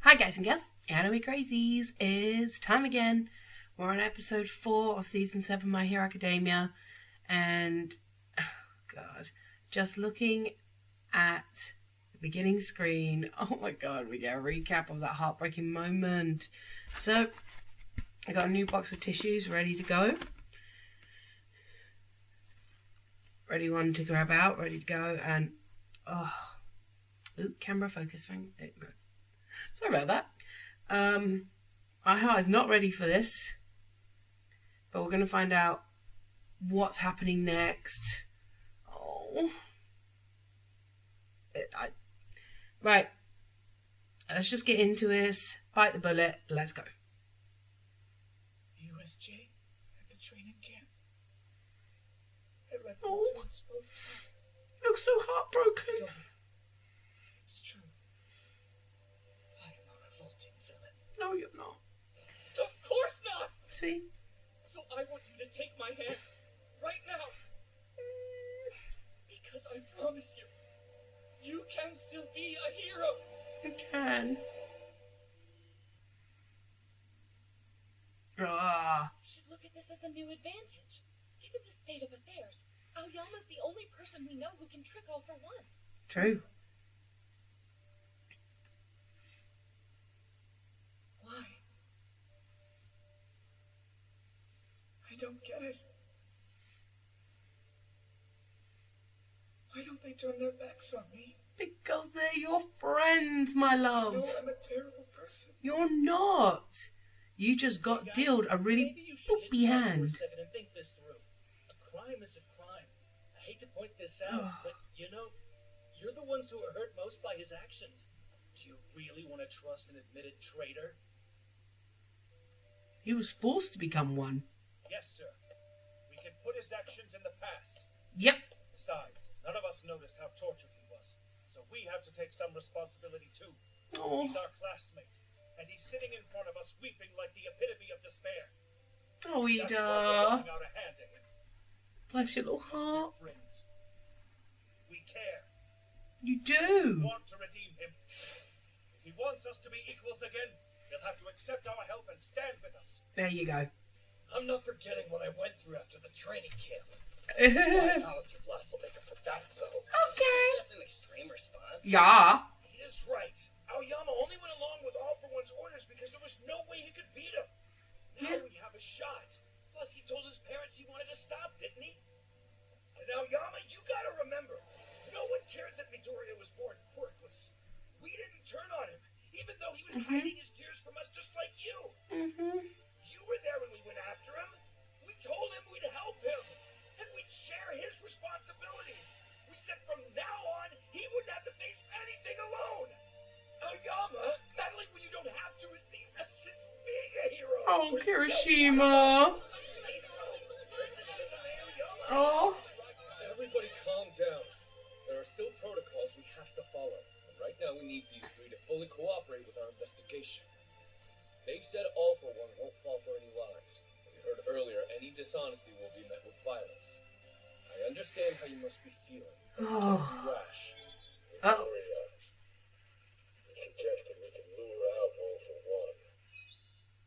Hi guys and girls, Anime Crazies. It's time again. We're on episode 4 of season 7 My Hero Academia, and God, just looking at the beginning screen, oh my God, we get a recap of that heartbreaking moment. So I got a new box of tissues ready to go. Ready one to grab out, ready to go, and camera focus thing. There you go. Sorry about that. My heart is not ready for this, but we're going to find out what's happening next. Right. Let's just get into this. Bite the bullet. Let's go. USJ at the training camp. Looks so heartbroken. It's true. I am a revolting villain. No, you're not. Of course not! See? So I want you to take my hand right now. Because I promise you, you can still be a hero. You can. You should look at this as a new advantage. Given the state of affairs, Aoyama's the only person we know who can trick all for one. True. Why? I don't get it. Why don't they turn their backs on me? Because they're your friends, my love. No, I'm a terrible person. You're not. You just got dealt a really poopy hand. And think this through. A crime is a crime. I hate to point this out, but you know, you're the ones who are hurt most by his actions. Do you really want to trust an admitted traitor? He was forced to become one. Yes, sir. We can put his actions in the past. Yep. Besides, none of us noticed how tortured he was, so we have to take some responsibility too. Oh. He's our classmate, and he's sitting in front of us weeping like the epitome of despair. Oh, That's why we're Ida. lending out a hand to him. Bless your little heart. We're friends. We care. You We do. want to redeem him. If he wants us to be equals again, he'll have to accept our help and stand with us. There you go. I'm not forgetting what I went through after the training camp. Okay. My howitzer blast will make up for that, though. That's an extreme response. Yeah. He is right. Aoyama only went along with All for One's orders because there was no way he could beat him. Now we have a shot. Plus, he told his parents he wanted to stop, didn't he? And Aoyama, you gotta remember, no one cared that Midoriya was born quirkless. We didn't turn on him, even though he was hiding his tears from us just like you. You were there when we went after him. We told him we'd help him, and we'd share his responsibilities. We said from now on, he wouldn't have to face anything alone. Aoyama, battling when you don't have to is the essence of being a hero. Oh, Kirishima. Oh. Everybody calm down. There are still protocols we have to follow. And right now we need these three to fully cooperate with our investigation. They've said All for One won't fall for any lies. As you heard earlier, any dishonesty will be met with violence. I understand how you must be feeling. Oh. Don't be rash. Oh. You suggested we can lure out All for One.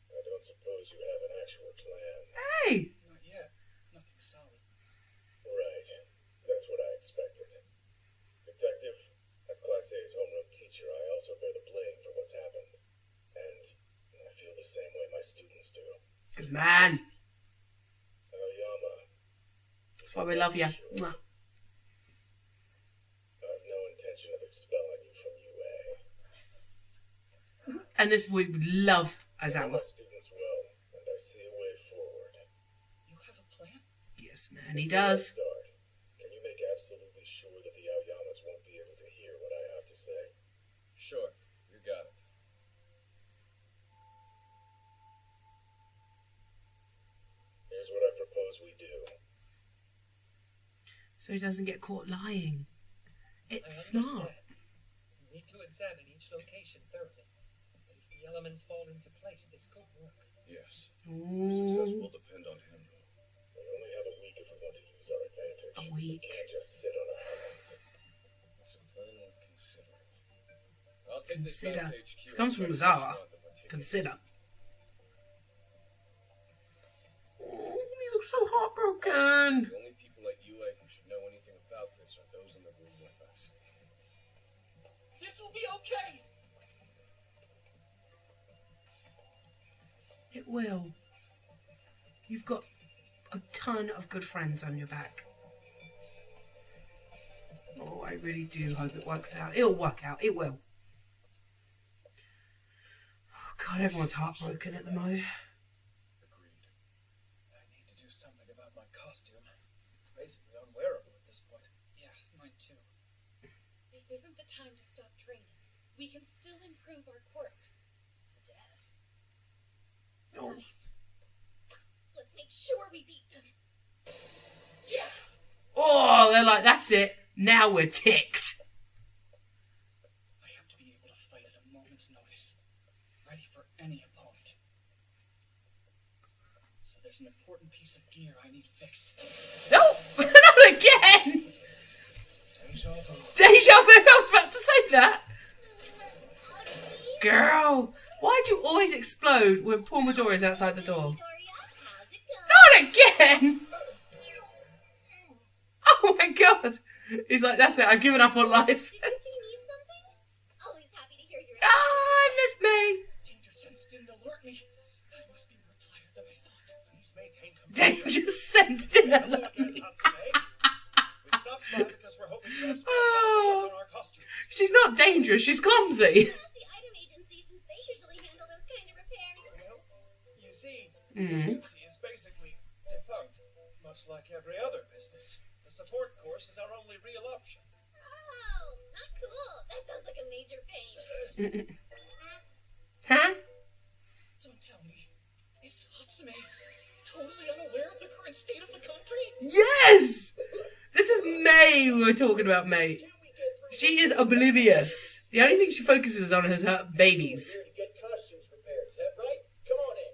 I don't suppose you have an actual plan. Hey. Not yet. Nothing solid. Right. That's what I expected. Detective, as Class A's homeroom teacher, I also bear the blame for what's happened. And I feel the same way my students do. Good man. Aoyama. That's why we love you. Mwah. I've no intention of expelling you from UA. And this we would love Aizawa. My students will, and I see a way forward. You have a plan? Yes, man, he does. Start. Can you make absolutely sure that the Aoyamas won't be able to hear what I have to say? Sure, you got it. Here's what I propose we do. So he doesn't get caught lying. I It's understand. smart. We need to examine each location thoroughly. But if the elements fall into place, this could work. Yes. Ooh. Success will depend on him. We only have a week if we want to use our advantage. A week. We can't just sit on our hands. It's a plan worth considering. I'll Hit this Consider. bounce HQ If it comes from and Zara, start pushing on them when taking consider. Oh, you look so heartbroken. The only people at UA who should know anything about this are those in the room with us. This will be okay. It will. You've got a ton of good friends on your back. Oh, I really do hope it works out. It'll work out. It will. Oh, God, everyone's heartbroken at the moment. Agreed. I need to do something about my costume. It's basically unwearable at this point. Yeah, mine too. This isn't the time to stop training. We can still improve our quirks. Dad. Oh. Let's make sure we beat them. Yeah! Oh, they're like, that's it. Now we're ticked. I have to be able to fight at a moment's notice. Ready for any opponent. So there's an important piece of gear I need fixed. No, not again. Deja vu. Deja vu. I was about to say that. Girl, why'd you always explode when Paul Midori is outside the door? Not again. Oh my God. He's like, that's it. I've given up on life. Did you need something? Always happy to hear your Ah, I miss May. Danger sense didn't alert me. I must be more tired than I thought. Please maintain composure. Danger sense didn't Hello alert again, me. Natsume. We stopped by because we're hoping to have some Oh. time on our costumes. She's not dangerous. She's clumsy. Ask the item agency since they usually handle those kind of repairs. Well, you see, Mm. agency is basically defunct, much like every other business. The support course is our only real option. Oh, not cool. That sounds like a major pain. Huh? Don't tell me. Is Hatsume totally unaware of the current state of the country? Yes! This is May we were talking about, May. She is oblivious. The only thing she focuses on is her babies. Here to get costumes repaired, is that right? Come on in.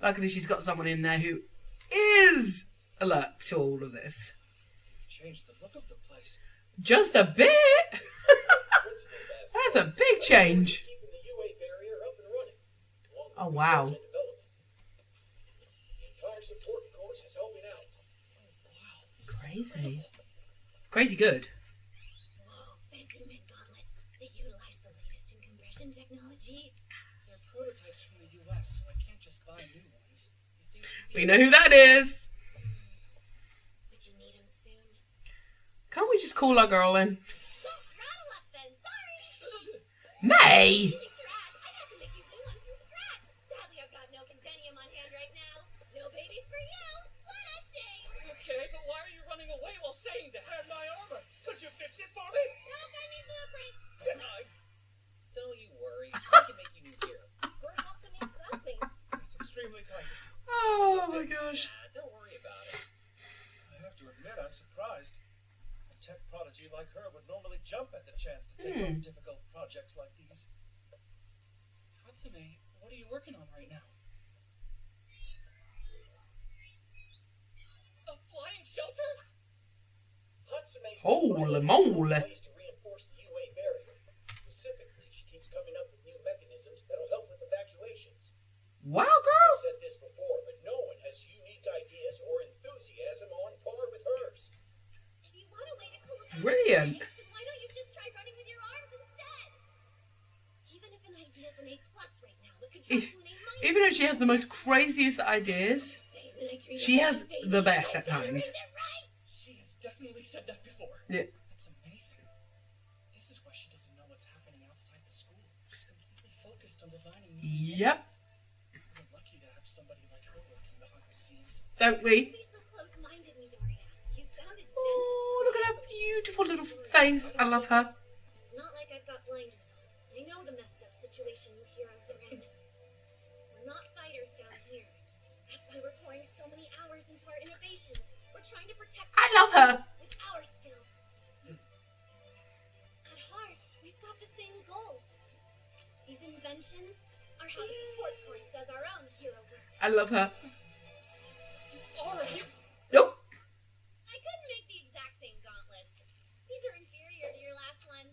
Luckily, she's got someone in there who is alert to all of this. Changed the look of the place. Just a bit. That's a big change. Keeping the UA barrier up and running. along with Oh, wow. research and development. The entire support course is helping out. Crazy. Crazy good. Whoa, fancy mid gauntlets. They utilize the latest in compression technology. They're prototypes from the US, so I can't just buy new ones. You think We know who that is. But you need them soon. Can't we just call our girl in? Don't rattle up then. Sorry. May! You kicked your ass. I'd have to make you new ones from scratch. Sadly, I've got no Contentium on hand right now. No babies for you. What a shame. Okay, but why are you running away while saying that? And my armor. Could you fix it for me? Nope, I need blueprint. Denied. Don't you worry. I can make you new gear. We're Hatsume's classmates. That's extremely kind of you. Oh my gosh. Don't worry about it. I have to admit, I'm surprised. A tech prodigy like her would normally jump at the chance to take on difficult projects like these. Hatsume, what are you working on right now? A flying shelter? Hatsume's Holy moly. ways to reinforce the UA barrier. Specifically, she keeps coming up with new mechanisms that'll help with evacuations. Wow, girl. I've said this before, but no one has unique ideas or enthusiasm on par with hers. If you want a way to cool down Brilliant. your legs, then why don't you just try running with your arms instead? Even if an idea's an A+ right now, it could drop to an A-. Even though she has the most craziest ideas, she has the best at times. She has definitely said that before. Yeah. That's amazing. This is why she doesn't know what's happening outside the school. She's completely focused on designing new Yep. inventions. We're lucky to have somebody like her working behind the scenes. Don't we? Be so close-minded, Midoriya. You sound as dense Oh, look at her beautiful little face. I love her. It's not like I've got blinders on. I know the messed up situation you heroes are in. We're not fighters down here. That's why we're pouring so many hours into our innovations. We're trying to protect I love her. with our skills. At heart, we've got the same goals. These inventions are how the support course does our own hero work. I love her. Alright. Nope. I couldn't make the exact same gauntlets. These are inferior to your last ones.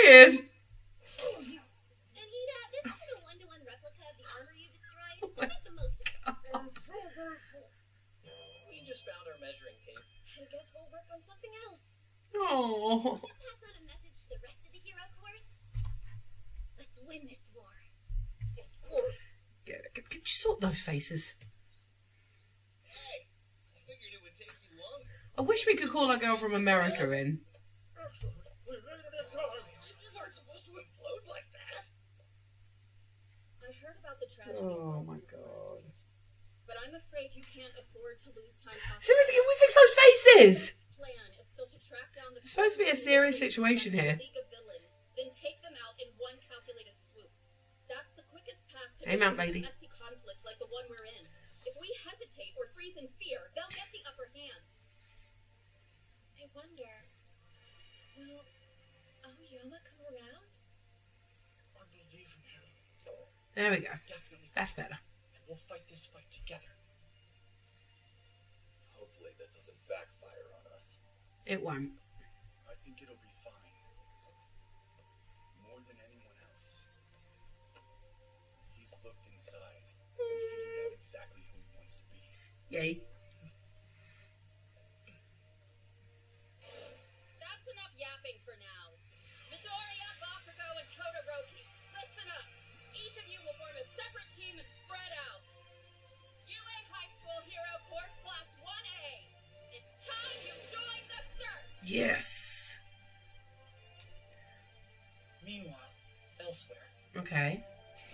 weird. Anita, this is a one-to-one replica of the armor you destroyed. We'll make the most of it. We just found our measuring tape. I guess we'll work on something else. Oh. Pass on a message to the rest of the hero corps. Let's win this war. Of course. Could you sort those faces? Hey, I figured it would take you longer. I wish we could call our girl from America in. Excellent. We made it in time. Pieces aren't supposed to implode like that. I heard about the tragedy. Oh my god. But I'm afraid you can't afford to lose time. Seriously, can we fix those faces? Plan is still to track down the It's supposed to be a serious situation here. League of villains, then take them out in one calculated swoop. That's the quickest path to Aim out, lady. a messy conflict like the one we're in. If we hesitate or freeze in fear, they'll get the upper hand. I wonder, will Aoyama come around? I believe in him. There we go. Definitely. That's better. And we'll fight this fight together. Hopefully that doesn't backfire on us. It won't. I think it'll be fine. More than anyone else. He's looked inside and figured out exactly who he wants to be. Yay. That's enough yapping for now. Midoriya, Bakugo, and Todoroki, listen up. Each of you will form a separate team and spread out. UA High School Hero Course Class 1A. It's time you join the search. Yes. Meanwhile, elsewhere. Okay.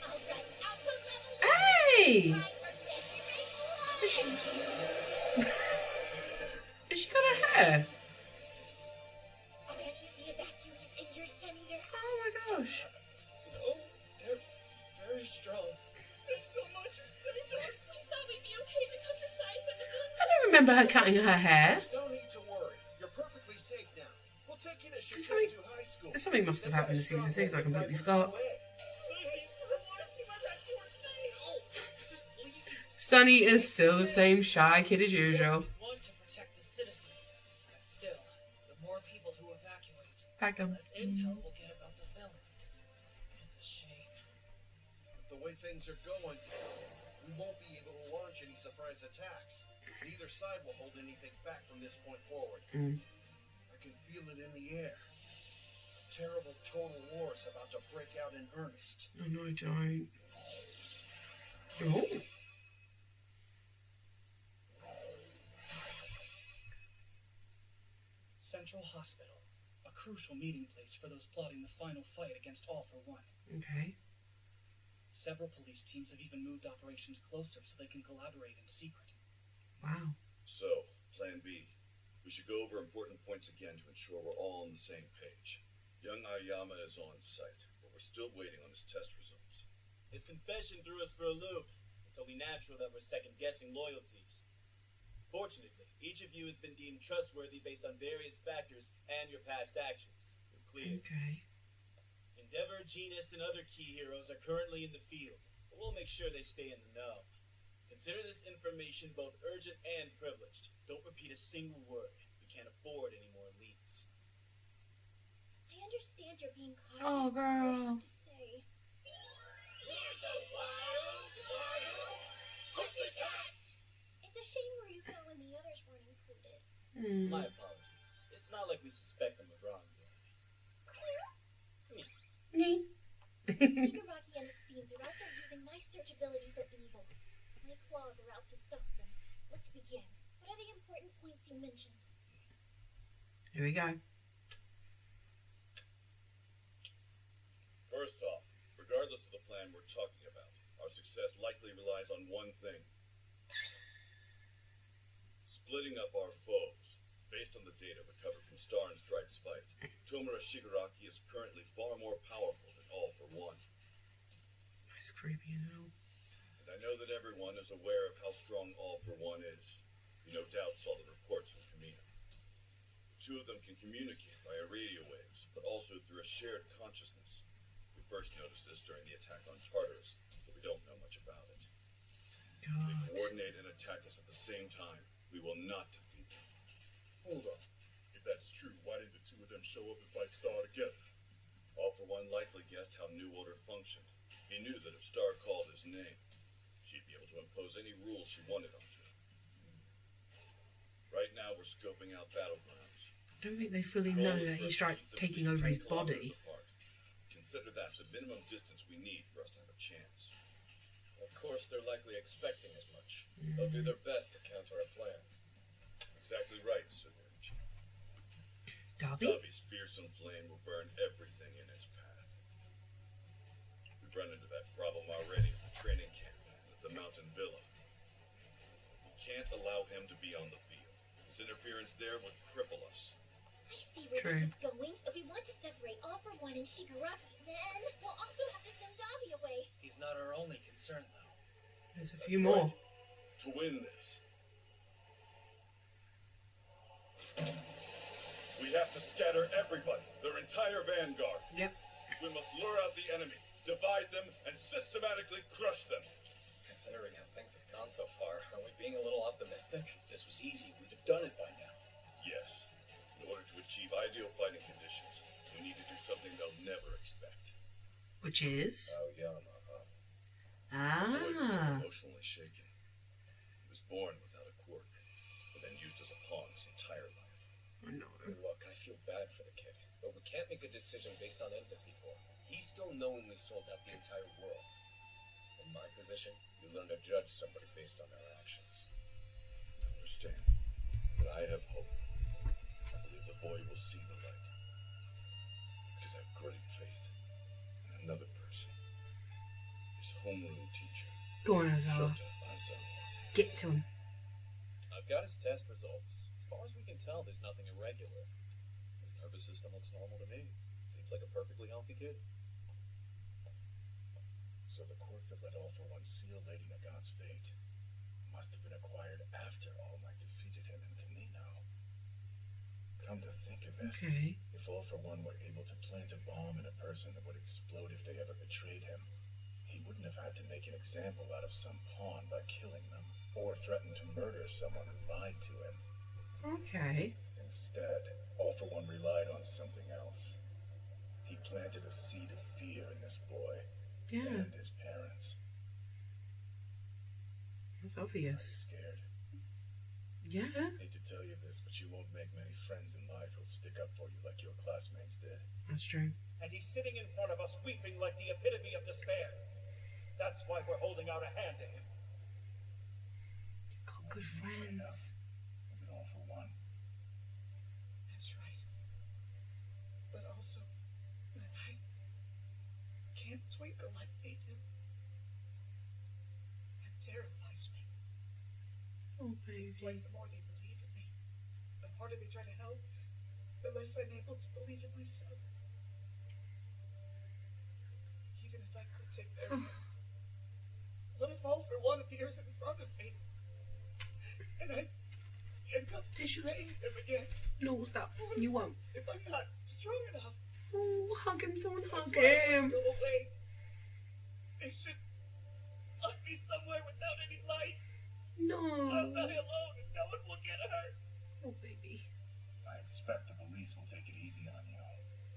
Alright, output level 1. Hey! Time for Century Has she... Blood. Has she got her hair? Are any of the evacuees injured, Senator? Oh my gosh. No, they're very strong. Thanks so much for saving us. Thought we'd be okay in the countryside, but the villains... I don't remember her cutting her hair. There's no need to worry. You're perfectly safe now. We'll take you to Something- Shigatsu High School. Something must have happened in season 6. I completely forgot. Sunny is still the same shy kid as usual. We want to protect the citizens, but still, the more people who evacuate, Back the up. less intel we'll get about the villains. It's a shame. With the way things are going, we won't be able to launch any surprise attacks. Neither side will hold anything back from this point forward. I can feel it in the air. A terrible total war is about to break out in earnest. Oh no, I don't. Oh. Central Hospital, a crucial meeting place for those plotting the final fight against All for One. Okay. Several police teams have even moved operations closer so they can collaborate in secret. Wow. So, Plan B. We should go over important points again to ensure we're all on the same page. Young Aoyama is on site, but we're still waiting on his test results. His confession threw us for a loop. It's only natural that we're second-guessing loyalties. Fortunately, each of you has been deemed trustworthy based on various factors and your past actions. We're clear. Okay. Endeavor, Genist, and other key heroes are currently in the field, but we'll make sure they stay in the know. Consider this information both urgent and privileged. Don't repeat a single word. We can't afford any more leaks. I understand you're being cautious. Oh, but I girl. have to say, it's a shame where you go and the others weren't included. My apologies. It's not like we suspect them of wrongdoing. Shigaraki and his fiends are out there using my search ability for evil. My claws are out to stop them. Let's begin. What are the important points you mentioned? Here we go. First off, regardless of the plan we're talking about, our success likely relies on one thing. Splitting up our foes. Based on the data recovered from Star and Stripe's fight, Tomura Shigaraki is currently far more powerful than All for One. It's creepy as hell. And I know that everyone is aware of how strong All for One is. You no doubt saw the reports from Kamina. The two of them can communicate via radio waves, but also through a shared consciousness. We first noticed this during the attack on Tartarus, but we don't know much about it. If they God. coordinate and attack us at the same time, we will not defeat them. Hold on. If that's true, why didn't the two of them show up and fight Star together? All for One likely guessed how New Order functioned. He knew that if Star called his name, she'd be able to impose any rules she wanted him to. Right now, we're scoping out battlegrounds. I don't think they fully know that he's taking over his body. Consider that the minimum distance we need for us to have a chance. Of course, they're likely expecting as much. They'll do their best to counter our plan. Exactly right, Stargirlnice. Darby? Darby's fearsome flame will burn everything in its path. We've run into that problem already at the training camp and at the mountain villa. We can't allow him to be on the field. His interference there would cripple us. I see where this is going. If we want to separate All for One and Shigaraki, then we'll also have to send Dabi away. He's not our only concern, though. There's a few more. To win this, we have to scatter everybody, their entire vanguard. Yep. We must lure out the enemy, divide them, and systematically crush them. Considering how things have gone so far, are we being a little optimistic? If this was easy, we'd have done it by now. Yes. In order to achieve ideal fighting conditions, we need to do something they'll never expect. Which is? Aoyama, huh? The boy was Ah. emotionally shaken. He was born without a quirk, and then used as a pawn his entire life. I know. Look, I feel bad for the kid, but we can't make a decision based on empathy for him. He still knowingly sold out the entire world. In my position, you learn to judge somebody based on their actions. I understand, but I have hope. I believe the boy will see the light. Because I have great faith in another person. His homeroom teacher, Go on, Ozawa. Shota Aizawa. Get to him. I've got his test results. As far as we can tell, there's nothing irregular. His nervous system looks normal to me. Seems like a perfectly healthy kid. So the quirk that let All for One seal Lady Nagant's fate must have been acquired after All Might defeated him in Kamino. Come to think of it, Okay. if All for One were able to plant a bomb in a person that would explode if they ever betrayed him, he wouldn't have had to make an example out of some pawn by killing them, or threaten to murder someone who lied to him. Okay. Instead, All for One relied on something else. He planted a seed of fear in this boy Yeah. and his parents. That's Are you obvious. scared? Yeah. Hate to tell you this, but you won't make many friends in life who'll stick up for you like your classmates did. That's true. And he's sitting in front of us weeping like the epitome of despair. That's why we're holding out a hand to him. You've got good friends. Was it All for One? That's right. But also, the light can't twinkle like they do. That terrifies me. Oh, It's baby. like the more they believe in me, the harder they try to help, the less I'm able to believe in myself. Even if I could take their hands, what if All for One appears in front of me? And I end up Tissues. praying him again. No, stop. You won't. If I'm not strong enough, Oh, hug him, someone hug that's why I him. won't go away. They should lock me somewhere without any light. I'll die No. alone and no one will get hurt. Oh, baby. I expect the police will take it easy on you,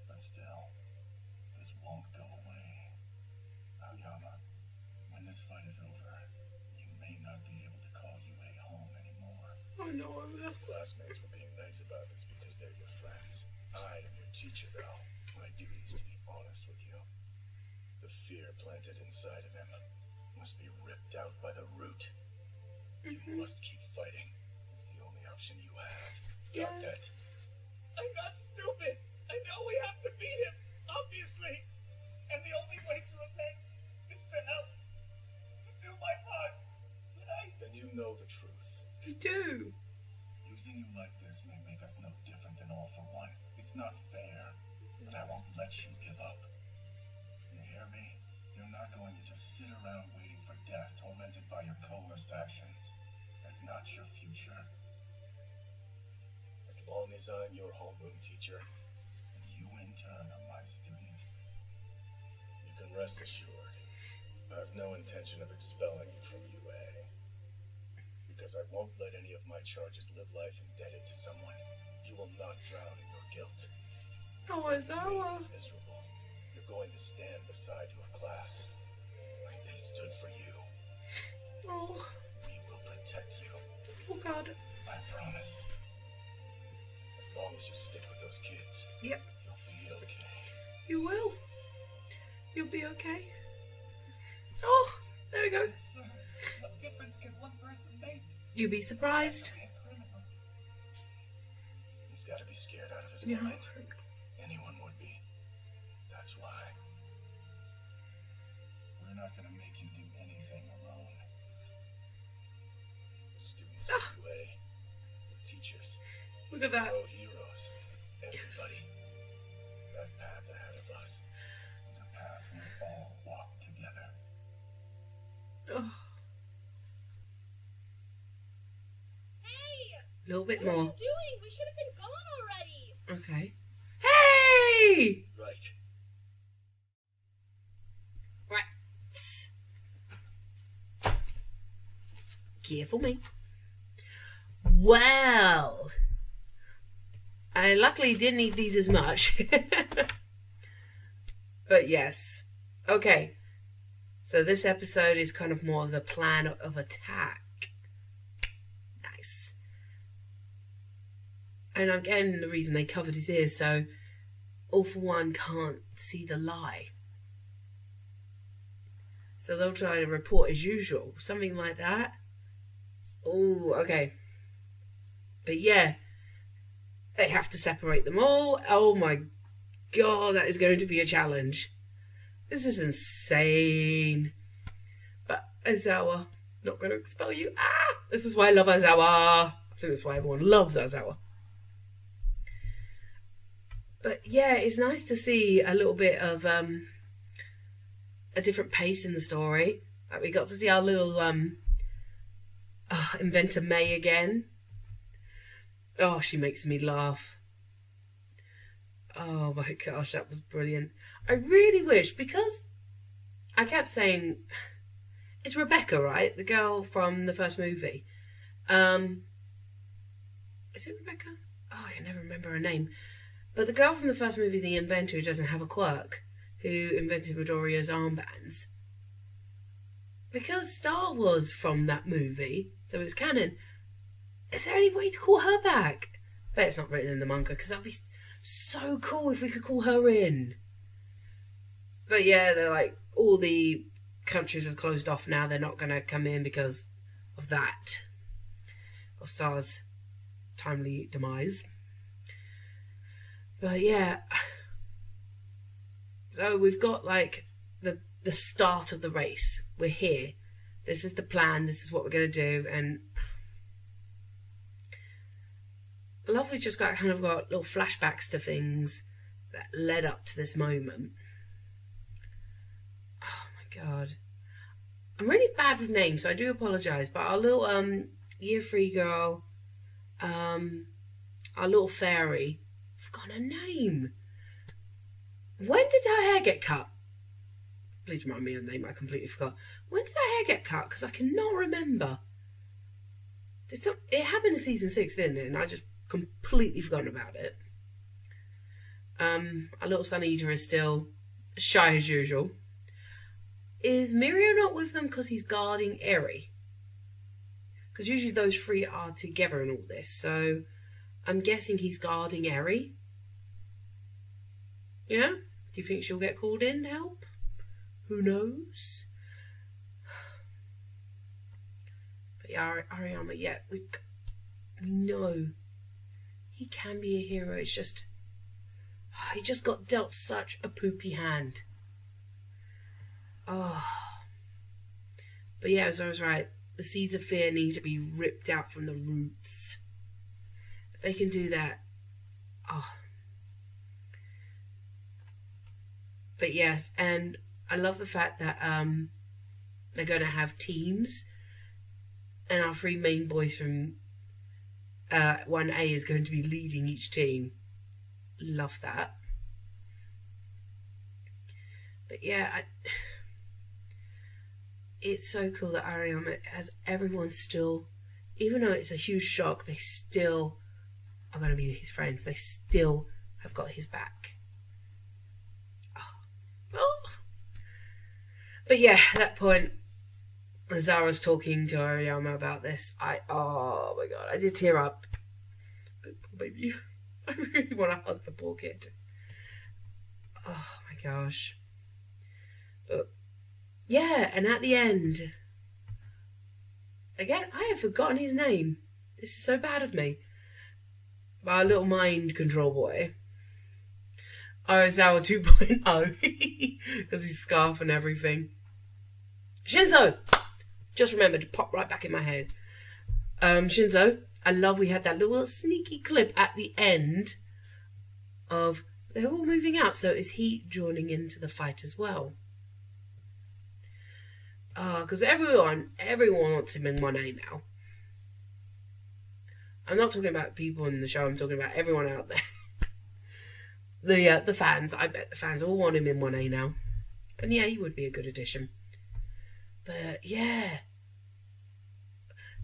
but still, this won't go away. Aoyama, when this fight is over, you may not be able to call UA home anymore. Oh, no. That's Classmates were being nice about this because they're your friends. I am your teacher, though. My duty is to be honest with you. The fear planted inside of him must be ripped out by the root. You must keep fighting. It's the only option you have. Got Yeah. that? I'm not stupid. I know we have to beat him, obviously. And the only way to repent is to help, to do my part. But Then you know the truth. You do. Using you like this may make us no different than All for One. It's not fair, but I won't let you give up. You hear me? You're not going to just sit around waiting for death, tormented by your coerced actions. That's not your future. As long as I'm your homeroom teacher, and you in turn are my student, you can rest assured, I have no intention of expelling you from UA. Because I won't let any of my charges live life indebted to someone. You will not drown in your guilt. Oh, Ozawa. Miserable. They're going to stand beside your class, like they stood for you. Oh. We will protect you. Oh, God. I promise. As long as you stick with those kids, Yep. you'll be okay. You will. You'll be okay. Oh, there we go. Sir, what difference can one person make? You'll be surprised. A criminal. He's got to be scared out of his Yeah. mind. Anyone would be. That's why. We're not going to make you do anything alone. The students of UA, the teachers, Look at that. pro heroes, everybody. That path ahead of us is a path we all walk together. Oh, Hey! a little bit What are more. you doing? We should have been gone already. Okay. Hey! Right. Right. Careful me. Well, I luckily didn't eat these as much. But yes. Okay. So this episode is kind of more of the plan of attack. Nice. And again, the reason they covered his ears, so All for One can't see the lie. So they'll try to report as usual. Something like that. Oh, okay. But yeah, they have to separate them all. Oh my God, that is going to be a challenge. This is insane. But Aizawa, not going to expel you. Ah! This is why I love Aizawa. I think that's why everyone loves Aizawa. But yeah, it's nice to see a little bit of a different pace in the story. Like we got to see our little inventor May again. Oh, she makes me laugh. Oh my gosh, that was brilliant. I really wish, because I kept saying, it's Rebecca, right? The girl from the first movie. Is it Rebecca? Oh, I can never remember her name. But the girl from the first movie, the inventor who doesn't have a quirk, who invented Midoriya's armbands. Because Star was from that movie, so it's canon, is there any way to call her back? Bet it's not written in the manga, because that'd be so cool if we could call her in. But yeah, they're like, all the countries are closed off now. They're not going to come in because of that. Of Star's timely demise. But yeah. So we've got like the start of the race. We're here. This is the plan. This is what we're going to do. And I love we just got little flashbacks to things that led up to this moment. Oh my God. I'm really bad with names, so I do apologise. But our little year 3 girl, our little fairy, I've forgotten her name. When did her hair get cut? Please remind me of the name, I completely forgot. When did her hair get cut? Because I cannot remember. It happened in season 6, didn't it? And I just completely forgotten about it. Our little son Ida is still shy as usual. Is Mirio not with them because he's guarding Eri? Because usually those three are together in all this. So I'm guessing he's guarding Eri. Yeah? Do you think she'll get called in to help? Who knows? But yeah, Ariyama, yeah, we know he can be a hero. It's just, he just got dealt such a poopy hand. Oh. But yeah, as I was right, the seeds of fear need to be ripped out from the roots. If they can do that, oh. But yes, and I love the fact that they're going to have teams, and our 3 main boys from 1A is going to be leading each team. Love that. But yeah, it's so cool that Ariyama has everyone still, even though it's a huge shock, they still are going to be his friends. They still have got his back. Oh, But yeah, at that point, as Zara's talking to Aoyama about this, oh my god, I did tear up. But poor baby, I really want to hug the poor kid. Oh my gosh. But yeah, and at the end, again, I have forgotten his name. This is so bad of me. Our little mind control boy. Ozawa 2.0. Because his scarf and everything. Shinzo! Just remembered to pop right back in my head. Shinzo, I love we had that little sneaky clip at the end of they're all moving out. So is he joining into the fight as well? Because everyone wants him in 1A now. I'm not talking about people in the show, I'm talking about everyone out there. The fans, I bet the fans all want him in 1A now. And yeah, he would be a good addition. But yeah.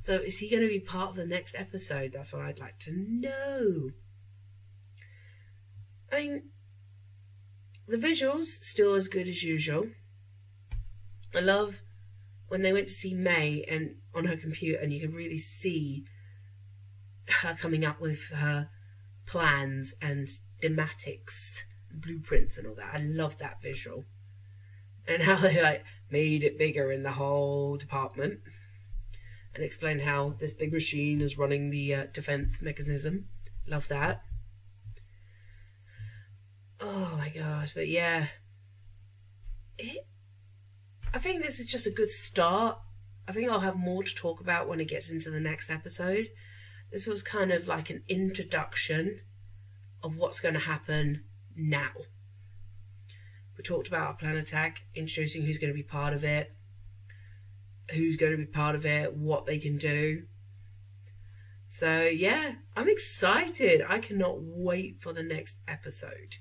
So is he going to be part of the next episode? That's what I'd like to know. I mean, the visuals, still as good as usual. I love when they went to see May and on her computer and you could really see her coming up with her plans and schematics, blueprints and all that. I love that visual. And how they like made it bigger in the whole department and explain how this big machine is running the defense mechanism. Love that. Oh my gosh, but yeah. I think this is just a good start. I think I'll have more to talk about when it gets into the next episode. This was kind of like an introduction of what's going to happen now. We talked about our plan attack, introducing who's going to be part of it, what they can do. So yeah, I'm excited. I cannot wait for the next episode.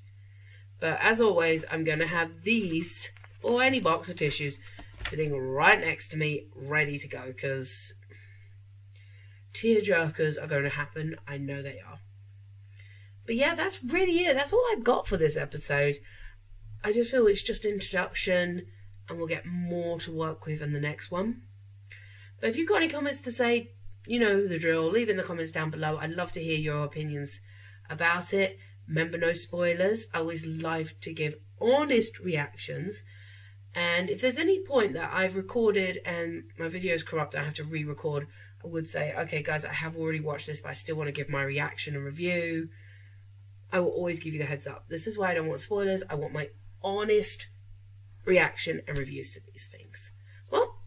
But as always, I'm going to have these, or any box of tissues, sitting right next to me, ready to go, because tearjerkers are going to happen. I know they are. But yeah, that's really it. That's all I've got for this episode. I just feel it's just an introduction, and we'll get more to work with in the next one. But if you've got any comments to say, you know the drill, leave in the comments down below. I'd love to hear your opinions about it. Remember, no spoilers. I always like to give honest reactions. And if there's any point that I've recorded and my video is corrupt, I have to re-record, I would say, okay guys, I have already watched this, but I still want to give my reaction and review. I will always give you the heads up. This is why I don't want spoilers. I want my honest reaction and reviews to these things. Well,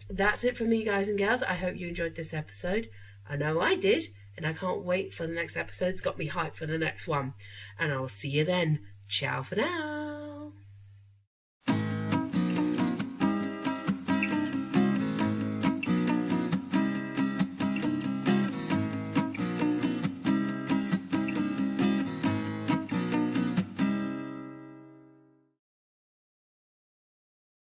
that's it from me, guys and gals. I hope you enjoyed this episode. I know I did, and I can't wait for the next episode. It's got me hyped for the next one. And I'll see you then. Ciao for now.